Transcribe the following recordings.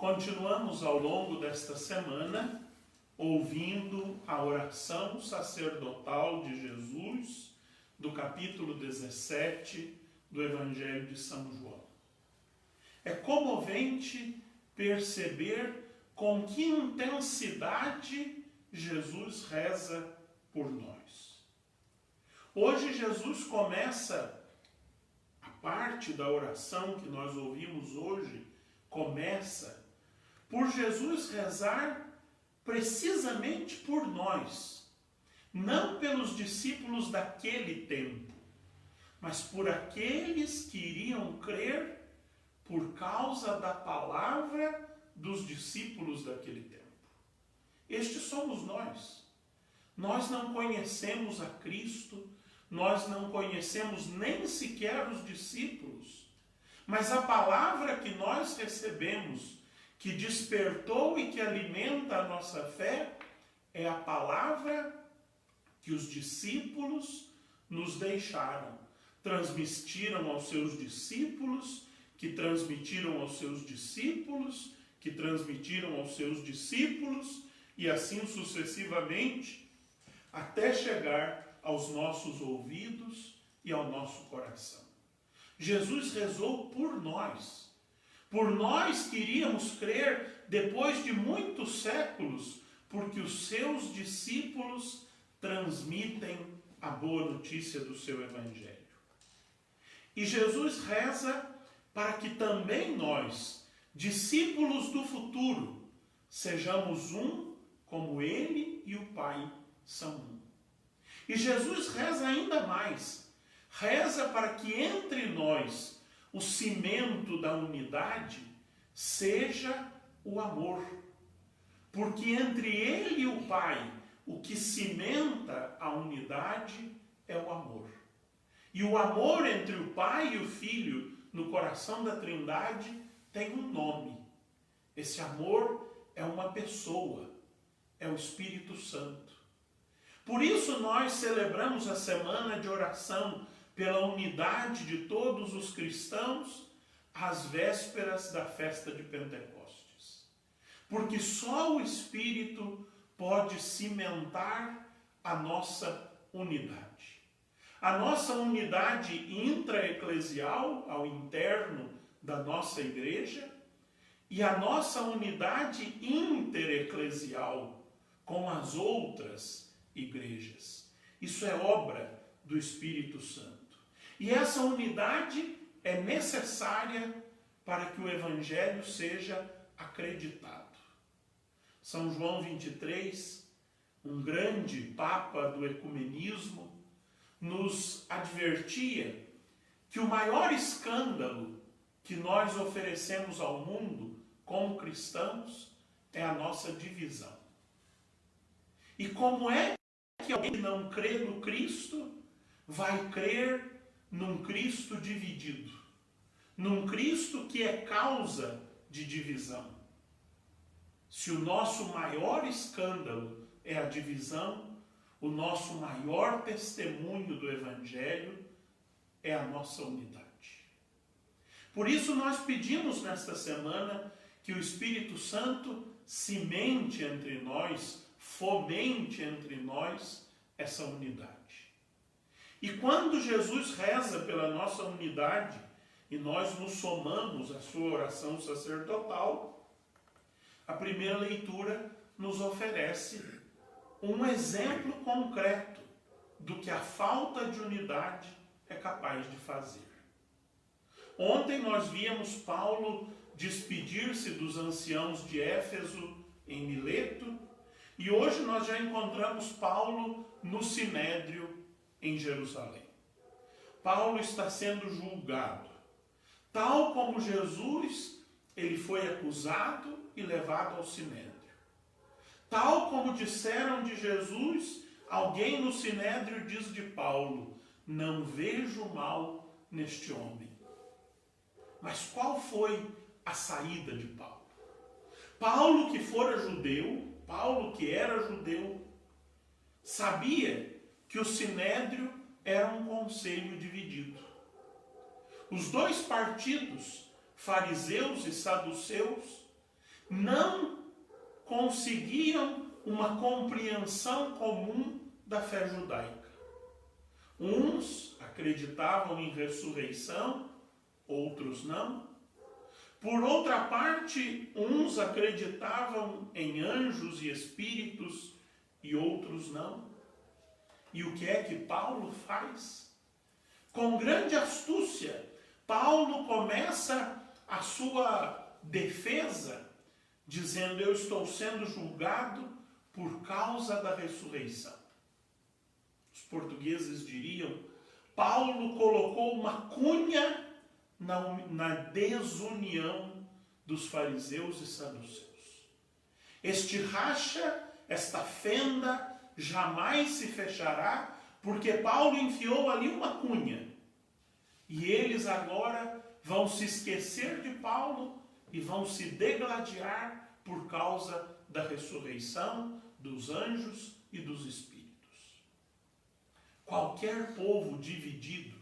Continuamos ao longo desta semana ouvindo a oração sacerdotal de Jesus do capítulo 17 do Evangelho de São João. É comovente perceber com que intensidade Jesus reza por nós. Hoje Jesus começa, a parte da oração que nós ouvimos hoje, começa por Jesus rezar precisamente por nós, não pelos discípulos daquele tempo, mas por aqueles que iriam crer por causa da palavra dos discípulos daquele tempo. Estes somos nós. Nós não conhecemos a Cristo, nós não conhecemos nem sequer os discípulos, mas a palavra que nós recebemos, que despertou e que alimenta a nossa fé, é a palavra que os discípulos nos deixaram, transmitiram aos seus discípulos, que transmitiram aos seus discípulos, que transmitiram aos seus discípulos, e assim sucessivamente, até chegar aos nossos ouvidos e ao nosso coração. Jesus rezou por nós que iríamos crer depois de muitos séculos, porque os seus discípulos transmitem a boa notícia do seu Evangelho. E Jesus reza para que também nós, discípulos do futuro, sejamos um como Ele e o Pai são um. E Jesus reza ainda mais, reza para que entre nós o cimento da unidade seja o amor. Porque entre Ele e o Pai, o que cimenta a unidade é o amor. E o amor entre o Pai e o Filho no coração da Trindade tem um nome. Esse amor é uma pessoa, é o Espírito Santo. Por isso nós celebramos a semana de oração pela unidade de todos os cristãos às vésperas da festa de Pentecostes. Porque só o Espírito pode cimentar a nossa unidade. A nossa unidade intraeclesial, ao interno da nossa igreja, e a nossa unidade intereclesial com as outras igrejas. Isso é obra do Espírito Santo. E essa unidade é necessária para que o Evangelho seja acreditado. São João 23, um grande papa do ecumenismo, nos advertia que o maior escândalo que nós oferecemos ao mundo como cristãos é a nossa divisão. E como é que alguém que não crê no Cristo vai crer num Cristo dividido, num Cristo que é causa de divisão? Se o nosso maior escândalo é a divisão, o nosso maior testemunho do Evangelho é a nossa unidade. Por isso nós pedimos nesta semana que o Espírito Santo cimente entre nós, fomente entre nós essa unidade. E quando Jesus reza pela nossa unidade e nós nos somamos à sua oração sacerdotal, a primeira leitura nos oferece um exemplo concreto do que a falta de unidade é capaz de fazer. Ontem nós víamos Paulo despedir-se dos anciãos de Éfeso em Mileto, e hoje nós já encontramos Paulo no Sinédrio em Jerusalém. Paulo está sendo julgado. Tal como Jesus, ele foi acusado e levado ao Sinédrio. Tal como disseram de Jesus, alguém no Sinédrio diz de Paulo: não vejo mal neste homem. Mas qual foi a saída de Paulo? Paulo que fora judeu, Paulo que era judeu, sabia que o Sinédrio era um conselho dividido. Os dois partidos, fariseus e saduceus, não conseguiam uma compreensão comum da fé judaica. Uns acreditavam em ressurreição, outros não. Por outra parte, uns acreditavam em anjos e espíritos e outros não. E o que é que Paulo faz? Com grande astúcia, Paulo começa a sua defesa dizendo: eu estou sendo julgado por causa da ressurreição. Os portugueses diriam: Paulo colocou uma cunha na desunião dos fariseus e saduceus. Este racha, esta fenda, jamais se fechará, porque Paulo enfiou ali uma cunha. E eles agora vão se esquecer de Paulo e vão se degladiar por causa da ressurreição, dos anjos e dos espíritos. Qualquer povo dividido,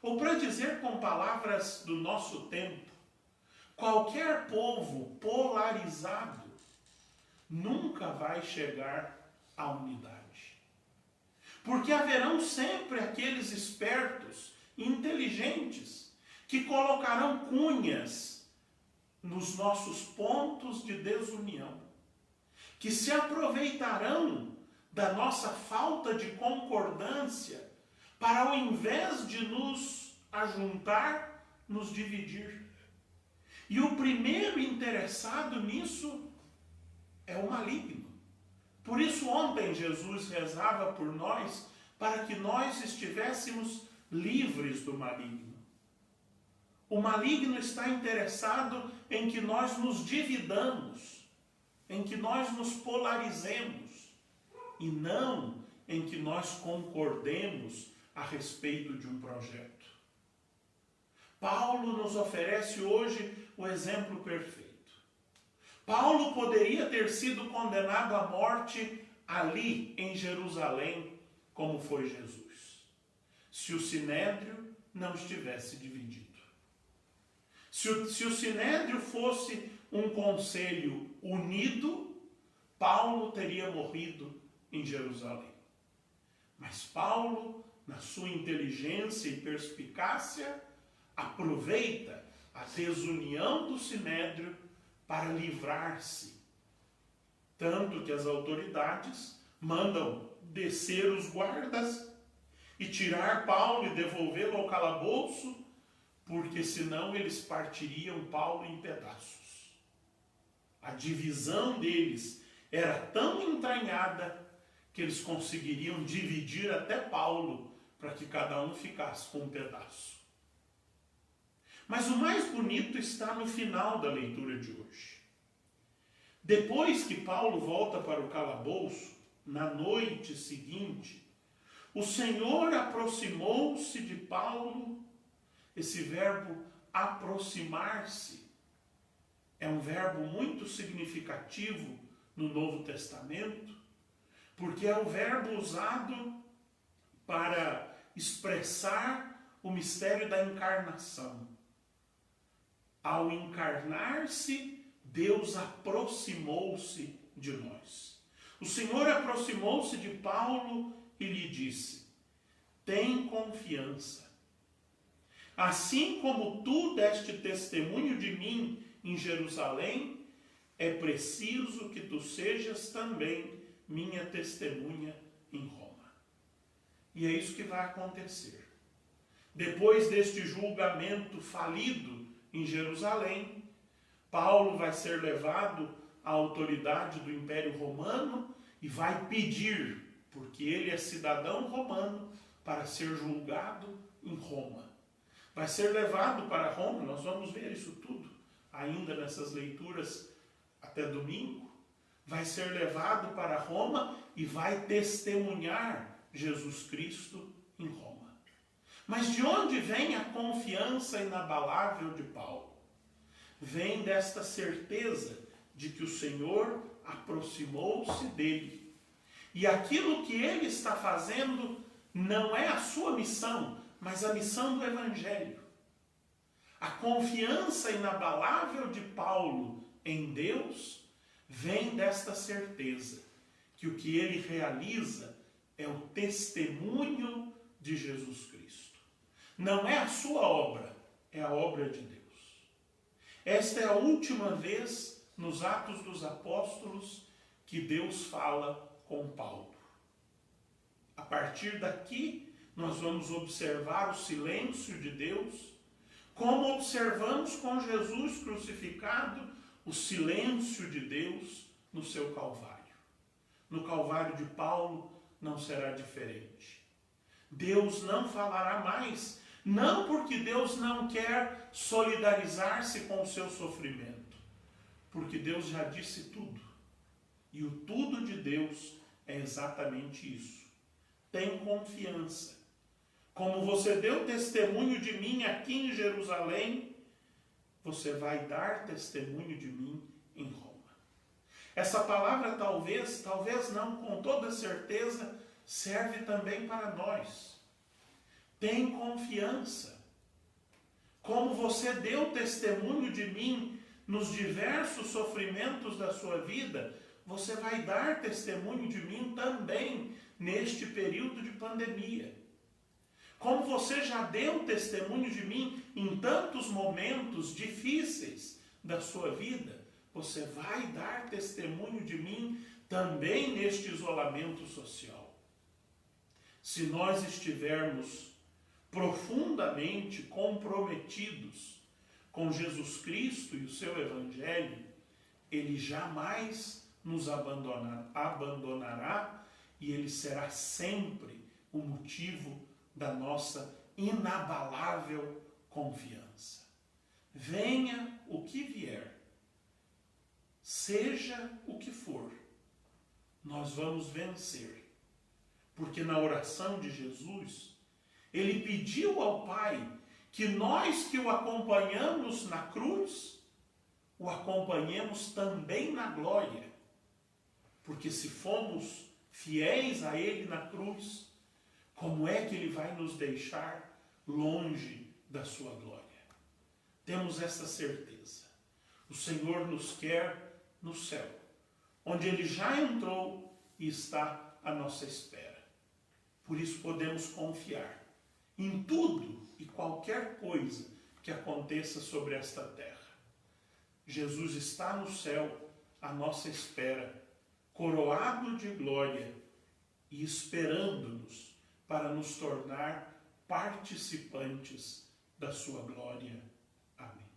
ou para dizer com palavras do nosso tempo, qualquer povo polarizado nunca vai chegar à unidade. Porque haverão sempre aqueles espertos, inteligentes, que colocarão cunhas nos nossos pontos de desunião, que se aproveitarão da nossa falta de concordância para, ao invés de nos ajuntar, nos dividir. E o primeiro interessado nisso é o maligno. Por isso ontem Jesus rezava por nós, para que nós estivéssemos livres do maligno. O maligno está interessado em que nós nos dividamos, em que nós nos polarizemos, e não em que nós concordemos a respeito de um projeto. Paulo nos oferece hoje o exemplo perfeito. Paulo poderia ter sido condenado à morte ali em Jerusalém, como foi Jesus, se o sinédrio não estivesse dividido. Se o sinédrio fosse um conselho unido, Paulo teria morrido em Jerusalém. Mas Paulo, na sua inteligência e perspicácia, aproveita a desunião do sinédrio para livrar-se. Tanto que as autoridades mandam descer os guardas e tirar Paulo e devolvê-lo ao calabouço, porque senão eles partiriam Paulo em pedaços. A divisão deles era tão entranhada que eles conseguiriam dividir até Paulo, para que cada um ficasse com um pedaço. Mas o mais bonito está no final da leitura de hoje. Depois que Paulo volta para o calabouço, na noite seguinte, o Senhor aproximou-se de Paulo. Esse verbo aproximar-se é um verbo muito significativo no Novo Testamento, porque é o verbo usado para expressar o mistério da encarnação. Ao encarnar-se, Deus aproximou-se de nós. O Senhor aproximou-se de Paulo e lhe disse: tem confiança. Assim como tu deste testemunho de mim em Jerusalém, é preciso que tu sejas também minha testemunha em Roma. E é isso que vai acontecer. Depois deste julgamento falido em Jerusalém, Paulo vai ser levado à autoridade do Império Romano e vai pedir, porque ele é cidadão romano, para ser julgado em Roma. Vai ser levado para Roma, nós vamos ver isso tudo ainda nessas leituras até domingo. Vai ser levado para Roma e vai testemunhar Jesus Cristo em Roma. Mas de onde vem a confiança inabalável de Paulo? Vem desta certeza de que o Senhor aproximou-se dele. E aquilo que ele está fazendo não é a sua missão, mas a missão do Evangelho. A confiança inabalável de Paulo em Deus vem desta certeza que o que ele realiza é o testemunho de Jesus Cristo. Não é a sua obra, é a obra de Deus. Esta é a última vez nos Atos dos Apóstolos que Deus fala com Paulo. A partir daqui, nós vamos observar o silêncio de Deus, como observamos com Jesus crucificado o silêncio de Deus no seu Calvário. No Calvário de Paulo não será diferente. Deus não falará mais, não porque Deus não quer solidarizar-se com o seu sofrimento, porque Deus já disse tudo. E o tudo de Deus é exatamente isso. Tem confiança. Como você deu testemunho de mim aqui em Jerusalém, você vai dar testemunho de mim em Roma. Essa palavra talvez não, com toda certeza, serve também para nós. Tem confiança. Como você deu testemunho de mim nos diversos sofrimentos da sua vida, você vai dar testemunho de mim também neste período de pandemia. Como você já deu testemunho de mim em tantos momentos difíceis da sua vida, você vai dar testemunho de mim também neste isolamento social. Se nós estivermos profundamente comprometidos com Jesus Cristo e o seu Evangelho, ele jamais nos abandonará e ele será sempre o motivo da nossa inabalável confiança. Venha o que vier, seja o que for, nós vamos vencer. Porque na oração de Jesus, ele pediu ao Pai que nós que o acompanhamos na cruz, o acompanhemos também na glória. Porque se fomos fiéis a ele na cruz, como é que ele vai nos deixar longe da sua glória? Temos essa certeza. O Senhor nos quer no céu, onde ele já entrou e está à nossa espera. Por isso podemos confiar em tudo e qualquer coisa que aconteça sobre esta terra. Jesus está no céu à nossa espera, coroado de glória e esperando-nos para nos tornar participantes da sua glória. Amém.